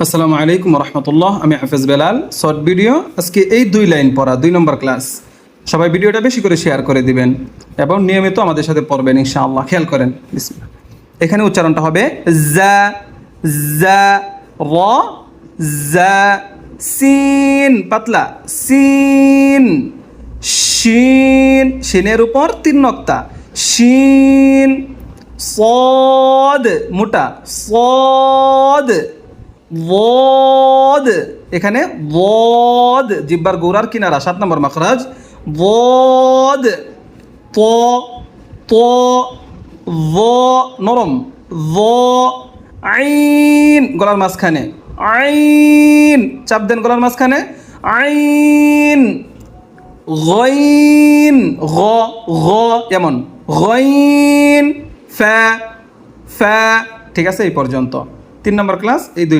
আসসালামু আলাইকুম রহমতুল্লাহ। আমি হাফেজ বেলাল। শর্ট ভিডিও, আজকে এই 2 লাইন পড়া 2 নম্বর ক্লাস। সবাই ভিডিওটা বেশি করে শেয়ার করে দিবেন এবং নিয়মিত আমাদের সাথে পড়বেন ইনশাআল্লাহ। খেয়াল করেন, বিসমিল্লাহ। এখানে উচ্চারণটা হবে জা জা র জা, সিন পাতলা সিন, শিন শিনের উপর 3 নক্তা, শিন, সদ মোটা সদ, ওয়াদ এখানে ওয়াদ জিহ্বার গোড়ার কিনারা 7 নম্বর মাখরাজ, ওয়াদ ত ত নরম, আইন গলার মাঝখানে, আইন চাপ দেন গলার মাঝখানে, আইন গইন গ গ এমন গইন ফা ফা। ঠিক আছে, এই পর্যন্ত 3 নম্বর ক্লাস এই 2